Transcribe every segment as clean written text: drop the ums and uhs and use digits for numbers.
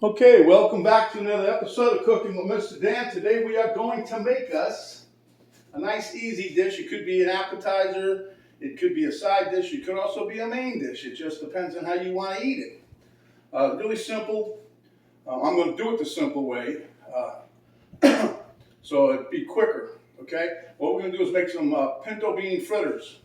Okay, welcome back to another episode of Cooking with Mr. Dan. Today we are going to make us a nice easy dish. It could be an appetizer, it could be a side dish, it could also be a main dish. It just depends on how you want to eat it. Really simple. I'm going to do it the simple way so it'd be quicker. Okay, what we're going to do is make some pinto bean fritters.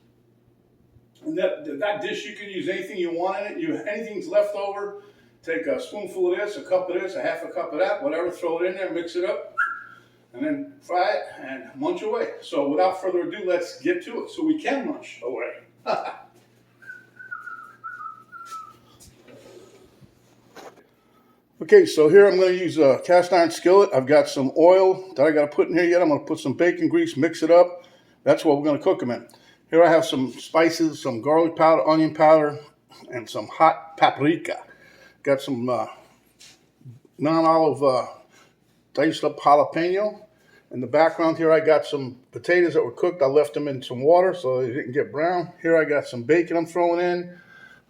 And that dish, you can use anything you want in it. Anything's left over, take a spoonful of this, a cup of this, a half a cup of that, whatever, throw it in there, mix it up, and then fry it and munch away. So without further ado, let's get to it so we can munch away. Okay, so here I'm going to use a cast iron skillet. I've got some oil that I got to put in here yet. I'm going to put some bacon grease, mix it up. That's what we're going to cook them in. Here I have some spices, some garlic powder, onion powder, and some hot paprika. Got some non-olive diced up jalapeno. In the background here I got some potatoes that were cooked. I left them in some water so they didn't get brown. Here I got some bacon I'm throwing in.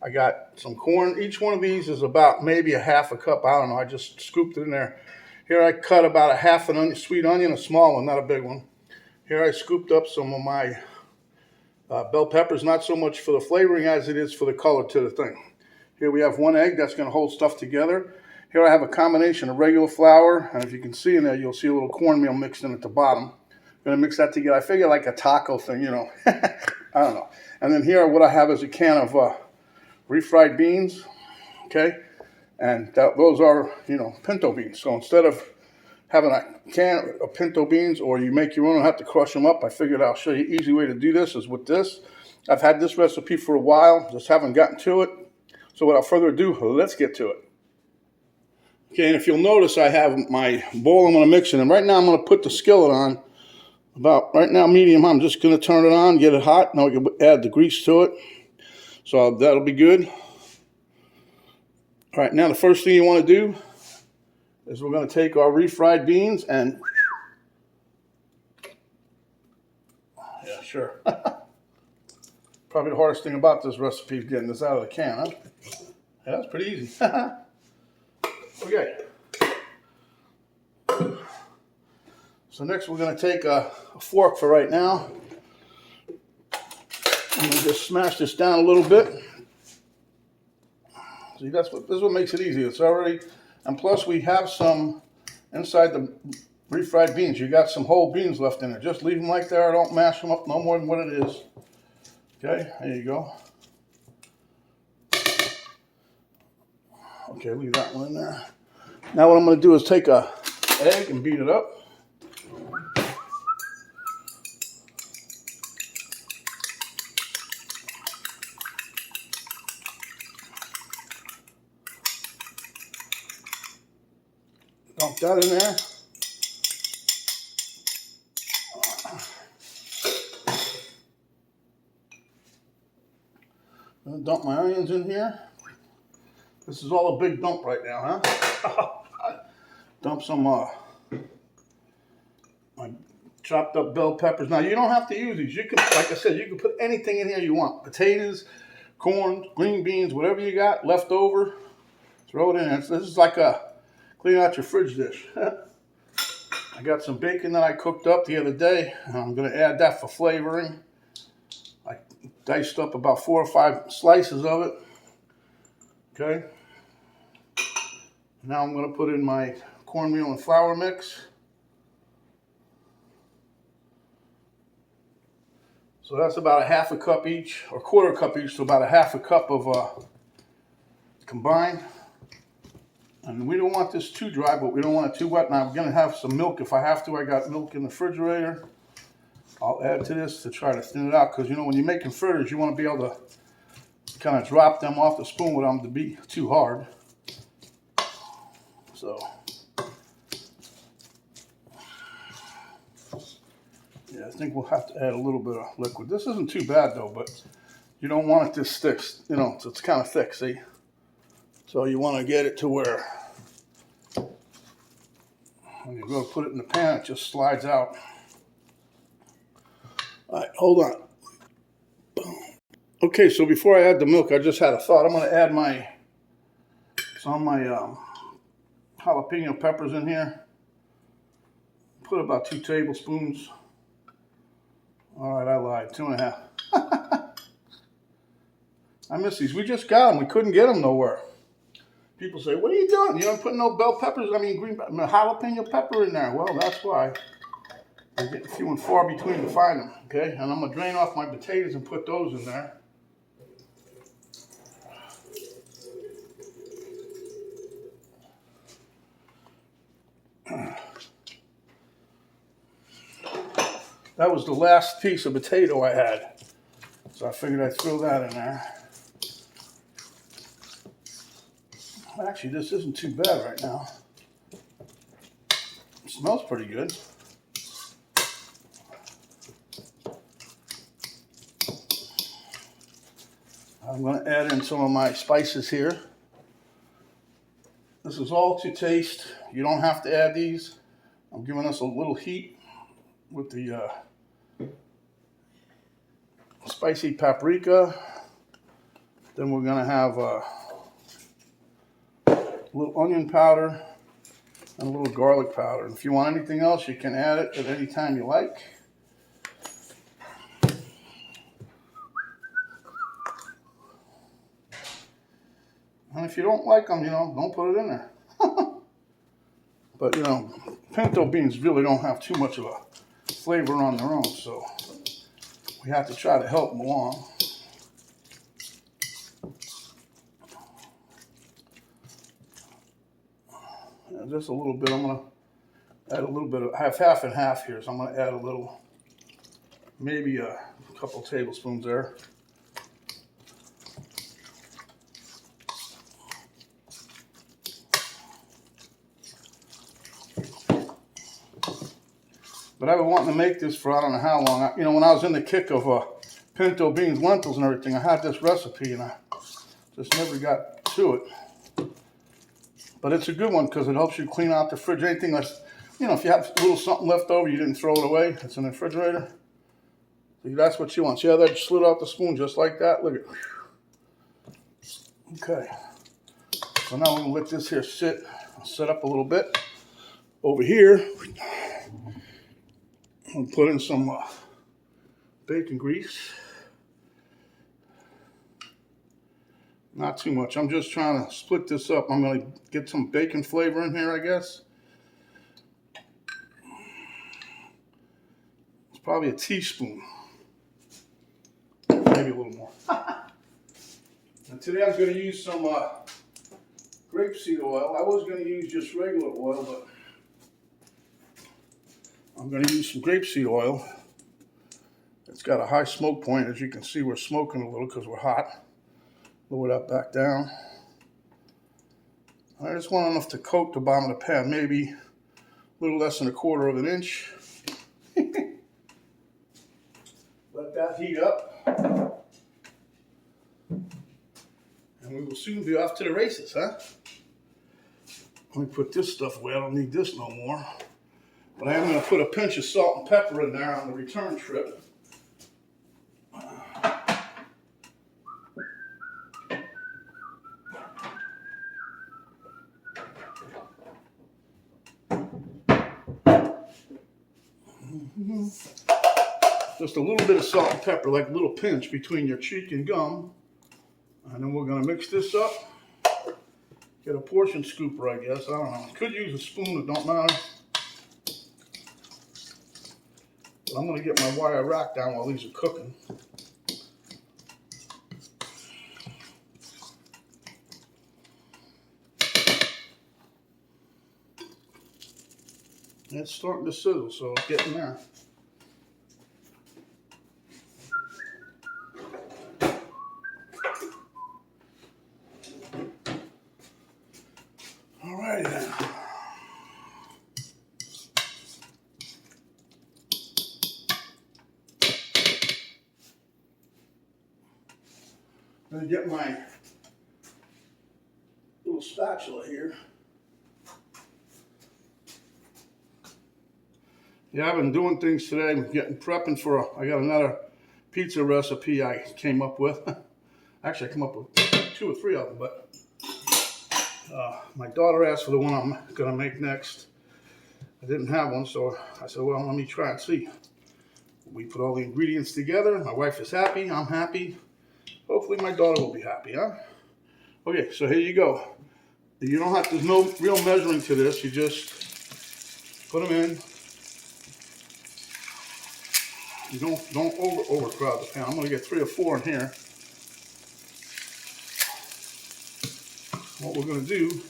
I got some corn. Each one of these is about maybe a half a cup. I don't know. I just scooped it in there. Here I cut about a half an onion, sweet onion, a small one, not a big one. Here I scooped up some of my bell peppers, not so much for the flavoring as it is for the color to the thing. Here we have one egg that's going to hold stuff together. Here I have a combination of regular flour, and if you can see in there, you'll see a little cornmeal mixed in at the bottom. I'm going to mix that together. I figure like a taco thing, you know. I don't know. And then here what I have is a can of refried beans, okay? And those are, pinto beans. So instead of having a can of pinto beans, or you make your own and have to crush them up, I figured I'll show you an easy way to do this is with this. I've had this recipe for a while, just haven't gotten to it. So without further ado, let's get to it. Okay, and if you'll notice, I have my bowl I'm going to mix it in. Right now I'm going to put the skillet on, about right now medium. I'm just going to turn it on, get it hot. Now we can add the grease to it. So that'll be good. All right, now the first thing you want to do is we're going to take our refried beans and, yeah, sure. Probably the hardest thing about this recipe is getting this out of the can, huh? Yeah, that's pretty easy. Okay. So next we're going to take a fork for right now. I'm going to just smash this down a little bit. See, this is what makes it easy. It's already, and plus we have some inside the refried beans. You got some whole beans left in there. Just leave them like they are. Don't mash them up no more than what it is. Okay, there you go. Okay, leave that one in there. Now what I'm going to do is take a egg and beat it up. Dump that in there. I'm going to dump my onions in here. This is all a big dump right now, huh? Dump some my chopped up bell peppers. Now you don't have to use these. You can, like I said, you can put anything in here you want. Potatoes, corn, green beans, whatever you got left over, throw it in there. This is like a clean out your fridge dish. I got some bacon that I cooked up the other day. I'm going to add that for flavoring. I diced up about 4 or 5 slices of it. Okay. Now I'm going to put in my cornmeal and flour mix. So that's about a half a cup each, or quarter cup each, so about a half a cup of combined. And we don't want this too dry, but we don't want it too wet. Now I'm going to have some milk if I have to. I got milk in the refrigerator. I'll add to this to try to thin it out, because when you're making fritters, you want to be able to kind of drop them off the spoon without them to be too hard. So, yeah, I think we'll have to add a little bit of liquid. This isn't too bad though, but you don't want it this thick, so it's kind of thick, see? So you want to get it to where when you go to put it in the pan, it just slides out. All right, hold on. Boom. Okay, so before I add the milk, I just had a thought. I'm going to add some of my jalapeno peppers in here. Put about 2 tablespoons. All right, I lied, 2.5. I miss these. We just got them. We couldn't get them nowhere. People say, what are you doing? You don't put no bell peppers, jalapeno pepper in there. Well, that's why. They're getting few and far between to find them, okay? And I'm going to drain off my potatoes and put those in there. That was the last piece of potato I had. So I figured I'd throw that in there. Actually, this isn't too bad right now. It smells pretty good. I'm going to add in some of my spices here. This is all to taste. You don't have to add these. I'm giving us a little heat with the spicy paprika. Then we're going to have a little onion powder and a little garlic powder. And if you want anything else, you can add it at any time you like. And if you don't like them, don't put it in there. But, pinto beans really don't have too much of a flavor on their own, so we have to try to help them along. And just a little bit, I'm going to add a little bit of, I have half and half here, so I'm going to add a little, maybe a couple tablespoons there. But I've been wanting to make this for I don't know how long. When I was in the kick of pinto beans, lentils, and everything, I had this recipe, and I just never got to it. But it's a good one because it helps you clean out the fridge. Anything that's, if you have a little something left over, you didn't throw it away. It's in the refrigerator. So that's what you want. See how that just slid out the spoon just like that? Look at it. Okay. So now we're going to let this here sit. I'll set up a little bit. Over here, I'll put in some bacon grease. Not too much. I'm just trying to split this up. I'm going to get some bacon flavor in here, I guess. It's probably a teaspoon. Maybe a little more. And today I'm going to use some grapeseed oil. I was going to use just regular oil, but I'm going to use some grapeseed oil. It's got a high smoke point. As you can see, we're smoking a little because we're hot. Lower that back down. I just want enough to coat the bottom of the pan, maybe a little less than 1/4 of an inch. Let that heat up. And we will soon be off to the races, huh? Let me put this stuff away. I don't need this no more. But I am going to put a pinch of salt and pepper in there on the return trip. Just a little bit of salt and pepper, like a little pinch between your cheek and gum. And then we're going to mix this up. Get a portion scooper, I guess. I don't know. Could use a spoon, it don't matter. But I'm going to get my wire rack down while these are cooking. It's starting to sizzle, so it's getting there. Alrighty then. I'm going to get my little spatula here. Yeah, I've been doing things today. I'm prepping for I got another pizza recipe I came up with. Actually, I came up with 2 or 3 of them, but My daughter asked for the one I'm going to make next. I didn't have one, so I said, well, let me try and see. We put all the ingredients together. My wife is happy. I'm happy. Hopefully my daughter will be happy, huh? Okay, so here you go. You don't have, there's no real measuring to this. You just put them in. You don't overcrowd the pan. I'm going to get 3 or 4 in here. What we're going to do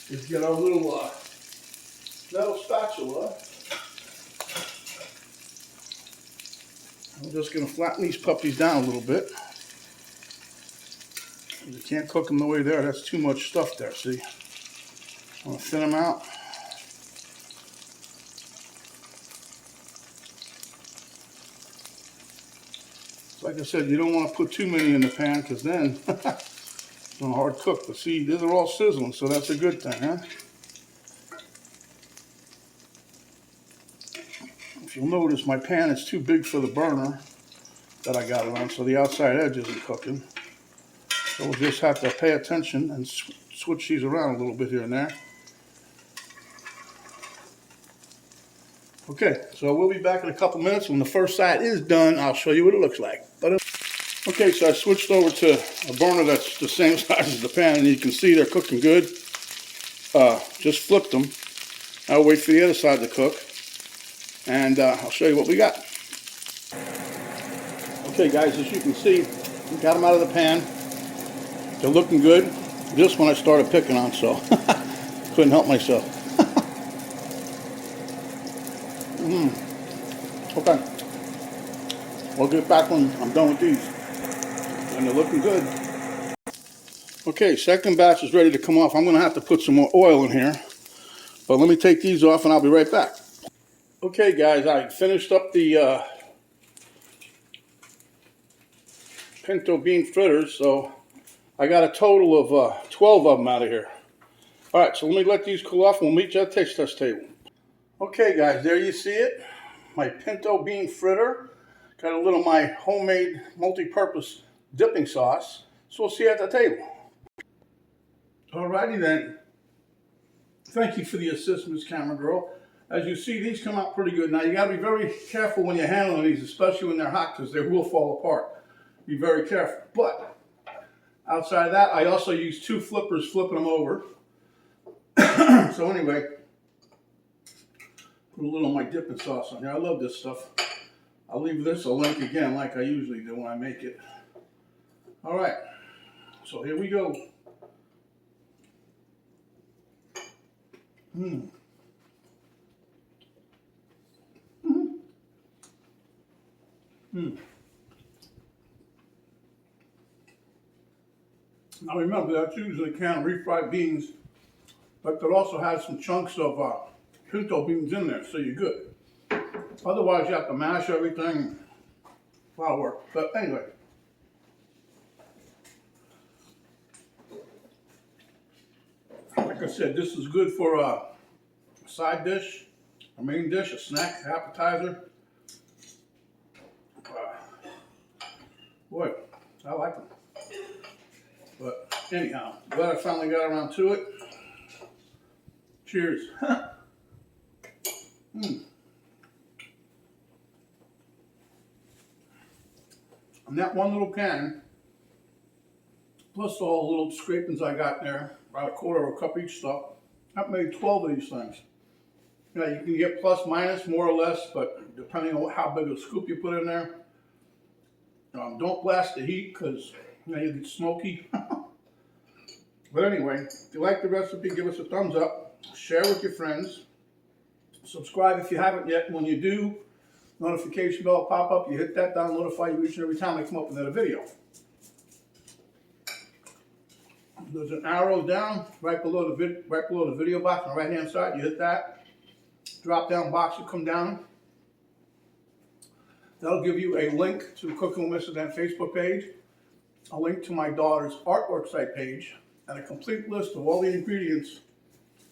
is get our little metal spatula. I'm just going to flatten these puppies down a little bit. You can't cook them the way they're. That's too much stuff there, see? I'm going to thin them out. Like I said, you don't want to put too many in the pan because then it's going to hard cook. But see, these are all sizzling, so that's a good thing, huh? If you'll notice, my pan is too big for the burner that I got it on, so the outside edge isn't cooking. So we'll just have to pay attention and switch these around a little bit here and there. Okay, so we'll be back in a couple minutes. When the first side is done, I'll show you what it looks like. Okay, so I switched over to a burner that's the same size as the pan, and you can see they're cooking good. Just flipped them. I'll wait for the other side to cook, and I'll show you what we got. Okay, guys, as you can see, we got them out of the pan. They're looking good. This one I started picking on, so couldn't help myself. Okay, we'll get back when I'm done with these. And they're looking good. Okay, second batch is ready to come off. I'm going to have to put some more oil in here. But let me take these off and I'll be right back. Okay, guys, I finished up the Pinto Bean Fritters. So I got a total of 12 of them out of here. Alright, so let me let these cool off and we'll meet you at the taste test table. Okay, guys, there you see it. My Pinto Bean Fritter. Got a little of my homemade multi-purpose dipping sauce. So we'll see you at the table. Alrighty then. Thank you for the assistance, camera girl. As you see, these come out pretty good. Now you got to be very careful when you're handling these, especially when they're hot, because they will fall apart. Be very careful. But outside of that, I also use 2 flippers flipping them over. So anyway, put a little of my dipping sauce on here. I love this stuff. I'll leave this a link again like I usually do when I make it. Alright, so here we go. Now remember, that's usually canned refried beans, but that also has some chunks of pinto beans in there, so you're good. Otherwise, you have to mash everything. A lot of work. But anyway. Like I said, this is good for a side dish, a main dish, a snack, appetizer. Boy, I like them. But anyhow, glad I finally got around to it. Cheers. And that one little can, plus all the little scrapings I got there, about 1/4 of a cup each stuff, that made 12 of these things. Now you can get plus minus, more or less, but depending on how big a scoop you put in there. Don't blast the heat because you get smoky. But anyway, if you like the recipe, give us a thumbs up, share with your friends, subscribe if you haven't yet. When you do, notification bell will pop up. You hit that, that'll notify you each and every time I come up with another video. There's an arrow down right below the video box on the right hand side. You hit that. Drop down box will come down. That'll give you a link to Cooking with Mrs. Dan Facebook page, a link to my daughter's artwork site page, and a complete list of all the ingredients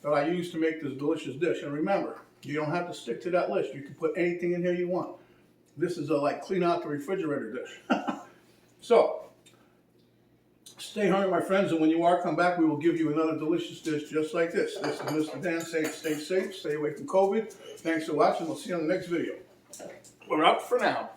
that I use to make this delicious dish. And remember, you don't have to stick to that list. You can put anything in here you want. This is a like clean out the refrigerator dish. So, Stay hungry, my friends, and when you are, come back. We will give you another delicious dish just like this. This is Mr. Dan saying stay safe, stay away from COVID. Thanks for watching. We'll see you on the next video. We're out for now.